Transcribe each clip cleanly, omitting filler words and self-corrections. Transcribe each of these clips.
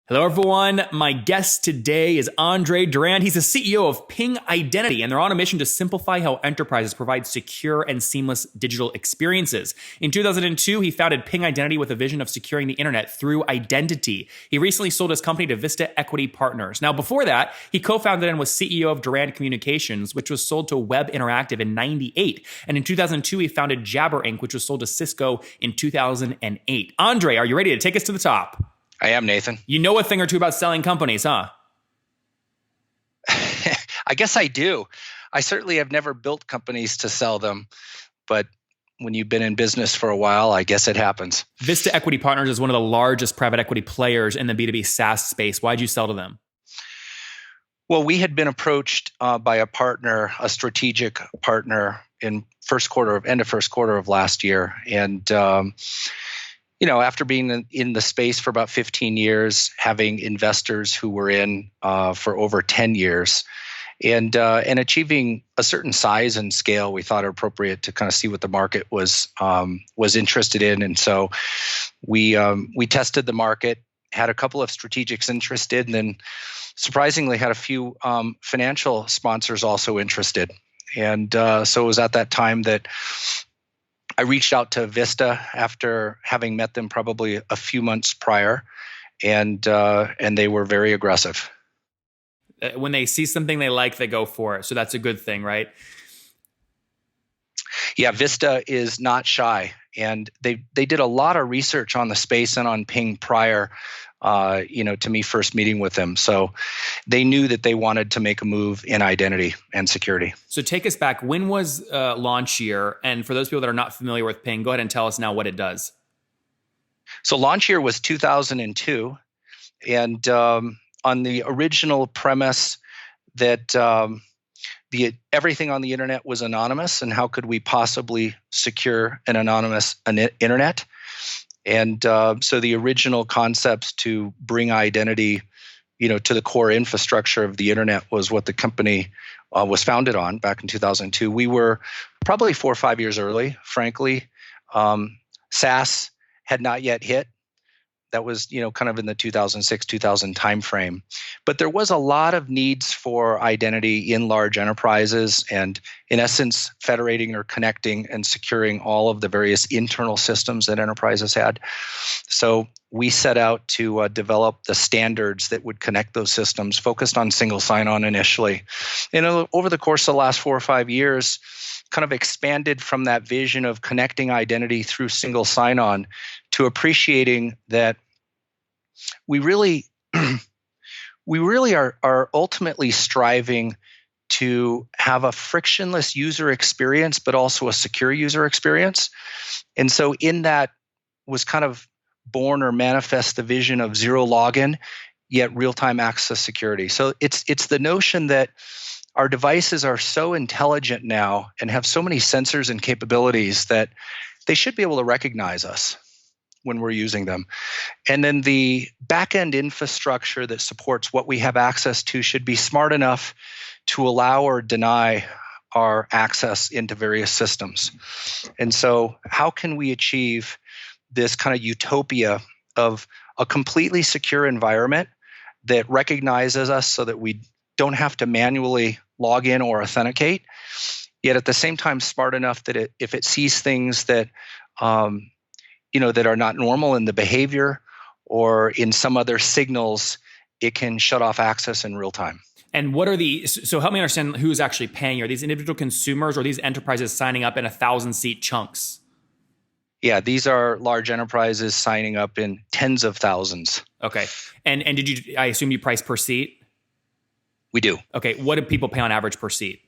Hello, everyone. My guest today is Durand. He's the CEO of Ping Identity, and they're on a mission to simplify how enterprises provide secure and seamless digital experiences. In 2002, he founded Ping Identity with a vision of securing the internet through identity. He recently sold his company to Vista Equity Partners. Now, before that, he co-founded and was CEO of Durand Communications, which was sold to Webb Interactive in 98. And in 2002, he founded Jabber Inc., which was sold to Cisco in 2008. Andre, are you ready to take us to the top? I am, Nathan. You know a thing or two about selling companies, huh? I guess I do. I certainly have never built companies to sell them, but when you've been in business for a while, I guess it happens. Vista Equity Partners is one of the largest private equity players in the B2B SaaS space. Why'd you sell to them? Well, we had been approached by a partner, a strategic partner, end of first quarter of last year, and after being in the space for about 15 years, having investors who were in for over 10 years, and achieving a certain size and scale, we thought it appropriate to kind of see what the market was interested in. And so we tested the market, had a couple of strategics interested, and then surprisingly had a few financial sponsors also interested. And so it was at that time that I reached out to Vista after having met them probably a few months prior, and they were very aggressive. When they see something they like, they go for it. So that's a good thing, right? Yeah, Vista is not shy, and they did a lot of research on the space and on Ping prior, to me first meeting with them. So they knew that they wanted to make a move in identity and security. So take us back. When was launch year? And for those people that are not familiar with Ping, go ahead and tell us now what it does. So launch year was 2002, and on the original premise that everything on the internet was anonymous, and how could we possibly secure an anonymous internet? And so the original concepts to bring identity, to the core infrastructure of the internet was what the company was founded on back in 2002. We were probably 4 or 5 years early, frankly. SaaS had not yet hit. That was, kind of in the 2006, 2000 timeframe. But there was a lot of needs for identity in large enterprises, and in essence, federating or connecting and securing all of the various internal systems that enterprises had. So we set out to develop the standards that would connect those systems, focused on single sign-on initially. And over the course of the last 4 or 5 years, kind of expanded from that vision of connecting identity through single sign-on to appreciating that we really are ultimately striving to have a frictionless user experience, but also a secure user experience. And so in that was kind of born or manifest the vision of zero login, yet real-time access security. So it's the notion that our devices are so intelligent now and have so many sensors and capabilities that they should be able to recognize us when we're using them. And then the back-end infrastructure that supports what we have access to should be smart enough to allow or deny our access into various systems. And so how can we achieve this kind of utopia of a completely secure environment that recognizes us so that we don't have to manually log in or authenticate, yet at the same time smart enough that if it sees things that that are not normal in the behavior or in some other signals, it can shut off access in real time. And what are so help me understand who's actually paying. Are these individual consumers or are these enterprises signing up in 1,000-seat chunks? Yeah, these are large enterprises signing up in tens of thousands. Okay. And I assume you price per seat? We do. Okay. What do people pay on average per seat?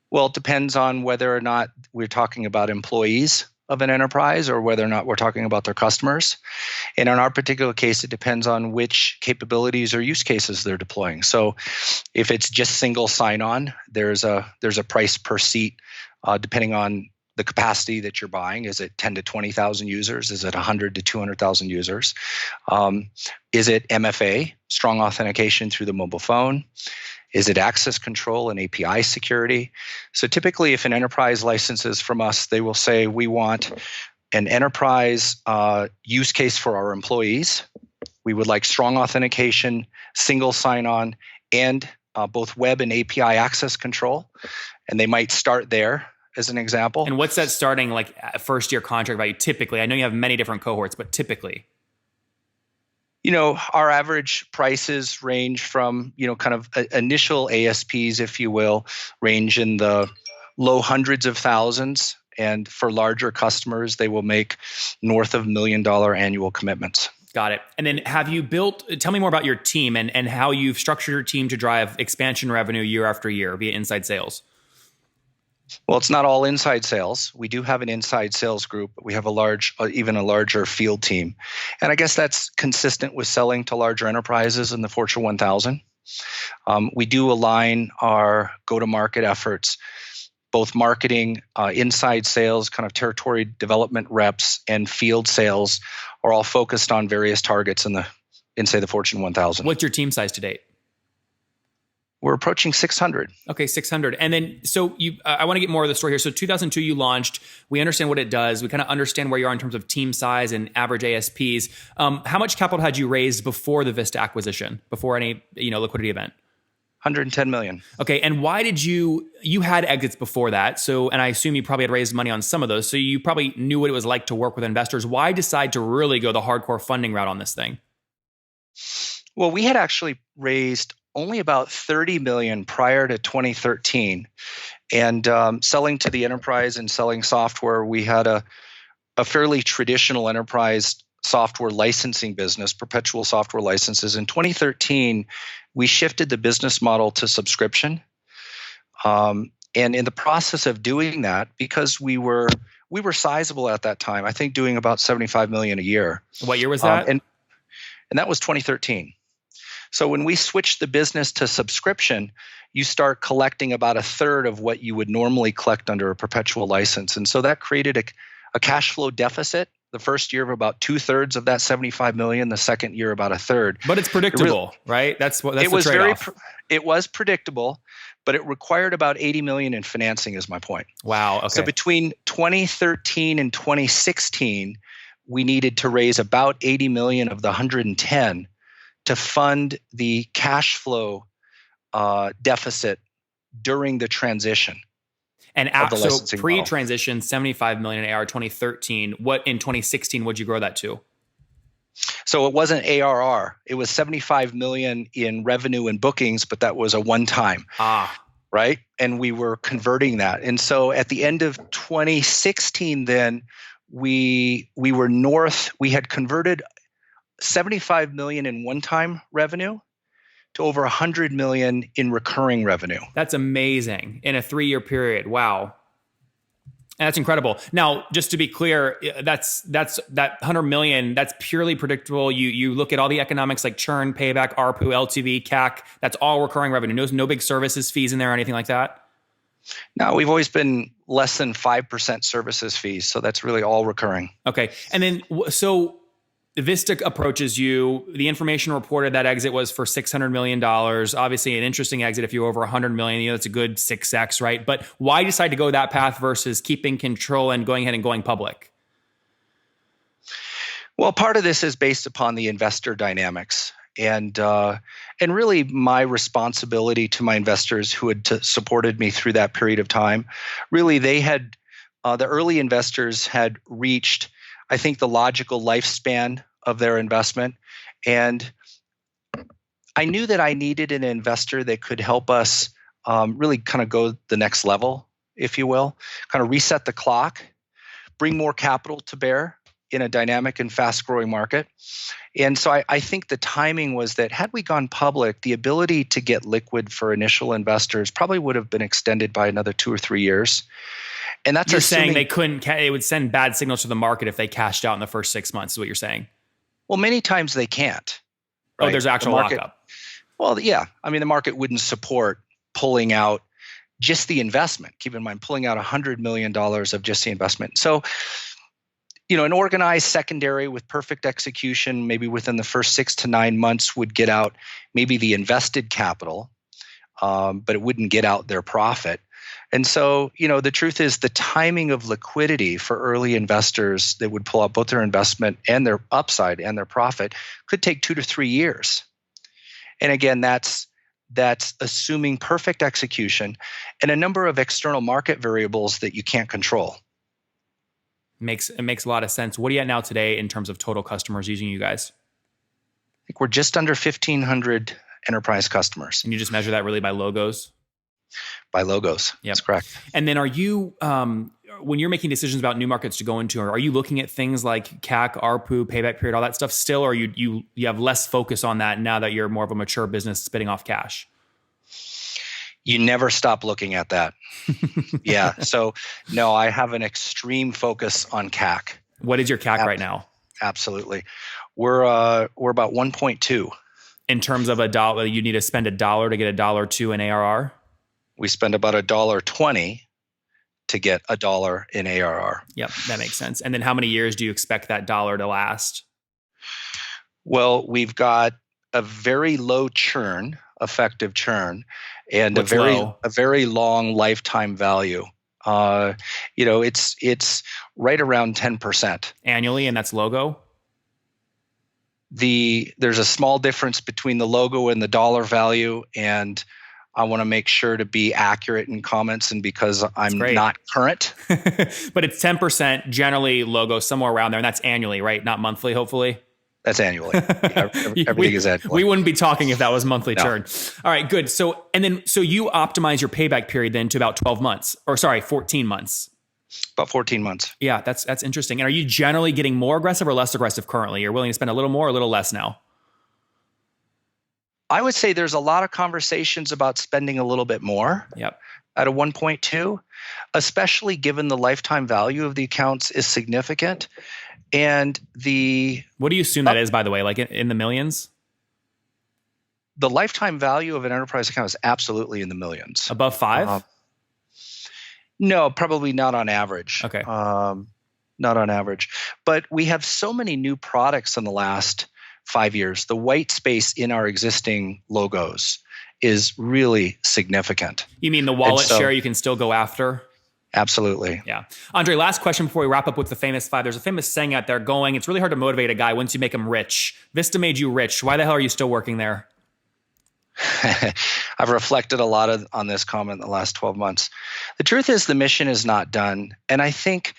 Well, it depends on whether or not we're talking about employees of an enterprise or whether or not we're talking about their customers. And in our particular case, it depends on which capabilities or use cases they're deploying. So if it's just single sign-on, there's a price per seat depending on the capacity that you're buying. Is it 10 to 20,000 users? Is it 100 to 200,000 users? Is it MFA, strong authentication through the mobile phone? Is it access control and API security? So typically, if an enterprise licenses from us, they will say, we want an enterprise use case for our employees, We would like strong authentication, single sign-on, and both web and API access control. And they might start there as an example. And what's that starting like first year contract value typically? I know you have many different cohorts, but typically? Our average prices range from, kind of initial ASPs, if you will, range in the low hundreds of thousands. And for larger customers, they will make north of $1 million annual commitments. Got it. And then tell me more about your team and how you've structured your team to drive expansion revenue year after year via inside sales. Well, it's not all inside sales. We do have an inside sales group, but we have even a larger field team. And I guess that's consistent with selling to larger enterprises in the Fortune 1000. We do align our go-to-market efforts, both marketing, inside sales, kind of territory development reps, and field sales are all focused on various targets in say the Fortune 1000. What's your team size to date? We're approaching 600. Okay, 600. And then, so I want to get more of the story here. So 2002, you launched. We understand what it does. We kind of understand where you are in terms of team size and average ASPs. How much capital had you raised before the Vista acquisition, before any liquidity event? $110 million. Okay, and why did you had exits before that? So, and I assume you probably had raised money on some of those. So you probably knew what it was like to work with investors. Why decide to really go the hardcore funding route on this thing? Well, we had actually raised only about $30 million prior to 2013. And selling to the enterprise and selling software, we had a fairly traditional enterprise software licensing business, perpetual software licenses. In 2013, we shifted the business model to subscription. And in the process of doing that, because we were sizable at that time, I think doing about $75 million a year. What year was that? And that was 2013. So when we switched the business to subscription, you start collecting about a third of what you would normally collect under a perpetual license. And so that created a cash flow deficit. The first year of about 2/3 of that $75 million, the second year about a third. But it's predictable, right? That's the trade-off. It was predictable, but it required about $80 million in financing is my point. Wow, okay. So between 2013 and 2016, we needed to raise about $80 million of the 110 to fund the cash flow deficit during the transition. And so pre-transition, $75 million in ARR 2013. What in 2016 would you grow that to? So it wasn't ARR. It was $75 million in revenue and bookings, but that was a one-time. Right? And we were converting that. And so at the end of 2016, then we had converted $75 million in one-time revenue to over $100 million in recurring revenue. That's amazing in a 3-year period. Wow. And that's incredible. Now, just to be clear, that's that $100 million, that's purely predictable. You look at all the economics like churn, payback, ARPU, LTV, CAC, that's all recurring revenue. No big services fees in there or anything like that? No, we've always been less than 5% services fees. So that's really all recurring. Okay. And then, so Vista approaches you. The information reported that exit was for $600 million. Obviously, an interesting exit if you're over $100 million. That's a good 6x, right? But why decide to go that path versus keeping control and going ahead and going public? Well, part of this is based upon the investor dynamics and really my responsibility to my investors who had supported me through that period of time. Really, they had the early investors had reached, I think, the logical lifespan of their investment. And I knew that I needed an investor that could help us really kind of go the next level, if you will, kind of reset the clock, bring more capital to bear in a dynamic and fast-growing market. And so I think the timing was that had we gone public, the ability to get liquid for initial investors probably would have been extended by another 2 or 3 years. And that's you're saying they couldn't. It would send bad signals to the market if they cashed out in the first 6 months. Is what you're saying? Well, many times they can't. Right? Oh, there's actual lockup. Well, yeah. I mean, the market wouldn't support pulling out just the investment. Keep in mind, pulling out $100 million of just the investment. So, an organized secondary with perfect execution, maybe within the first 6 to 9 months, would get out maybe the invested capital, but it wouldn't get out their profit. And so, the truth is the timing of liquidity for early investors that would pull out both their investment and their upside and their profit could take 2 to 3 years. And again, that's assuming perfect execution and a number of external market variables that you can't control. It makes a lot of sense. What are you at now today in terms of total customers using you guys? I think we're just under 1,500 enterprise customers. And you just measure that really by logos? By logos. Yep. That's correct. And then are you, when you're making decisions about new markets to go into, are you looking at things like CAC, ARPU, payback period, all that stuff still, or you have less focus on that now that you're more of a mature business spitting off cash? You never stop looking at that. Yeah. So no, I have an extreme focus on CAC. What is your CAC right now? Absolutely. We're about 1.2. In terms of $1, you need to spend $1 to get $1.02 in ARR? We spend about $1.20 to get $1 in ARR. Yep, that makes sense. And then how many years do you expect that $1 to last? Well, we've got a very low churn, effective churn, and a very long lifetime value. It's right around 10% annually, and that's logo. There's a small difference between the logo and the dollar value, and I want to make sure to be accurate in comments, and because I'm not current. But it's 10% generally logo, somewhere around there, and that's annually, right? Not monthly, hopefully. That's annually. Yeah, everything is annually. We wouldn't be talking if that was monthly churn. All right, good. So you optimize your payback period then to about 12 months, or sorry, 14 months. About 14 months. Yeah, that's interesting. And are you generally getting more aggressive or less aggressive currently? You're willing to spend a little more or a little less now? I would say there's a lot of conversations about spending a little bit more. Yep. At a 1.2, especially given the lifetime value of the accounts is significant. And what do you assume that is, by the way, like in the millions? The lifetime value of an enterprise account is absolutely in the millions. Above 5? No, probably not on average. Okay. Not on average. But we have so many new products in the last 5 years. The white space in our existing logos is really significant. You mean the wallet share you can still go after? Absolutely. Yeah. Andre, last question before we wrap up with the famous 5. There's a famous saying out there going, it's really hard to motivate a guy once you make him rich. Vista made you rich. Why the hell are you still working there? I've reflected a lot on this comment in the last 12 months. The truth is the mission is not done. And I think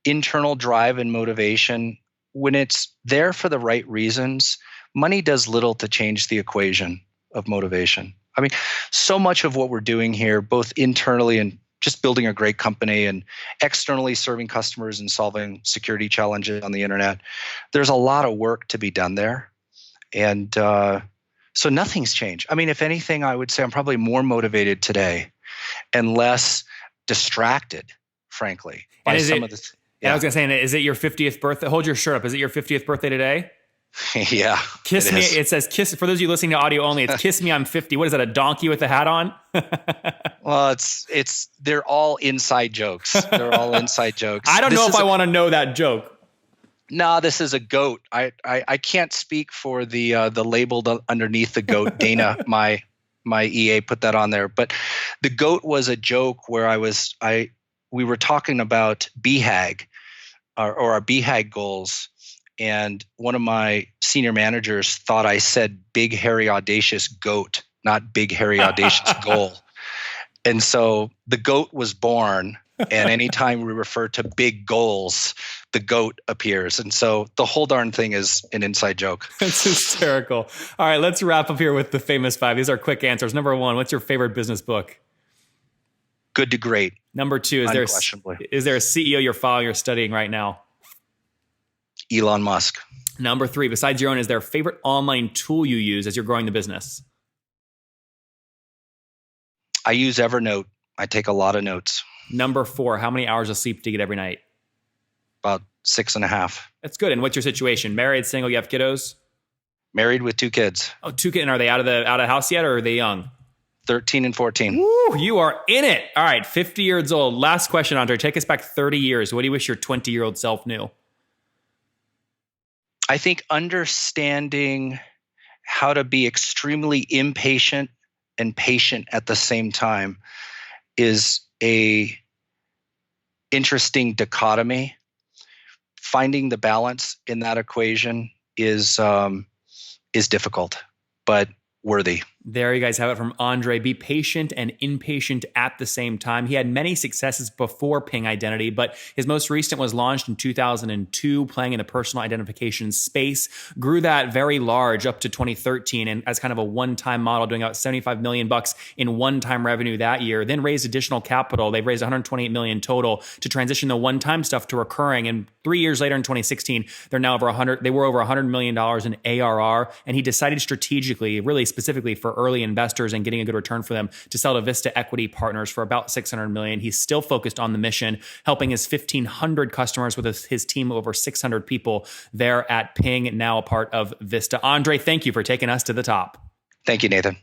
internal drive and motivation, when it's there for the right reasons, money does little to change the equation of motivation. I mean, so much of what we're doing here, both internally and just building a great company and externally serving customers and solving security challenges on the internet, there's a lot of work to be done there. And so nothing's changed. I mean, if anything, I would say I'm probably more motivated today and less distracted, frankly, by some of this. Yeah. I was going to say, is it your 50th birthday? Hold your shirt up. Is it your 50th birthday today? Yeah. Kiss me. It says kiss. For those of you listening to audio only, it's kiss me, I'm 50. What is that, a donkey with a hat on? Well, they're all inside jokes. They're all inside jokes. I don't know if I want to know that joke. No, this is a goat. I can't speak for the label underneath the goat. Dana, my EA put that on there. But the goat was a joke where we were talking about BHAG or our BHAG goals. And one of my senior managers thought I said big, hairy, audacious goat, not big, hairy, audacious goal. And so the goat was born. And anytime we refer to big goals, the goat appears. And so the whole darn thing is an inside joke. That's hysterical. All right, let's wrap up here with the famous 5. These are quick answers. Number 1, what's your favorite business book? Good to Great. Number 2, is there a CEO you're following or studying right now? Elon Musk. Number 3, besides your own, is there a favorite online tool you use as you're growing the business? I use Evernote. I take a lot of notes. Number 4, how many hours of sleep do you get every night? About 6.5. That's good. And what's your situation? Married, single, you have kiddos? Married with 2 kids. Oh, 2 kids. And are they out of the house yet, or are they young? 13 and 14. Woo, you are in it. All right, 50 years old. Last question, Andre. Take us back 30 years. What do you wish your 20-year-old self knew? I think understanding how to be extremely impatient and patient at the same time is a interesting dichotomy. Finding the balance in that equation is difficult, but worthy. There you guys have it from Andre. Be patient and impatient at the same time. He had many successes before Ping Identity, but his most recent was launched in 2002, playing in the personal identification space. Grew that very large up to 2013, and as kind of a one-time model, doing about $75 million in one-time revenue that year. Then raised additional capital. They've raised $128 million total to transition the one-time stuff to recurring. And 3 years later, in 2016, they're now over 100. They were over $100 million in ARR, and he decided strategically, really specifically for early investors and getting a good return for them, to sell to Vista Equity Partners for about $600 million. He's still focused on the mission, helping his 1,500 customers with his team of over 600 people there at Ping, now a part of Vista. Andre, thank you for taking us to the top. Thank you, Nathan.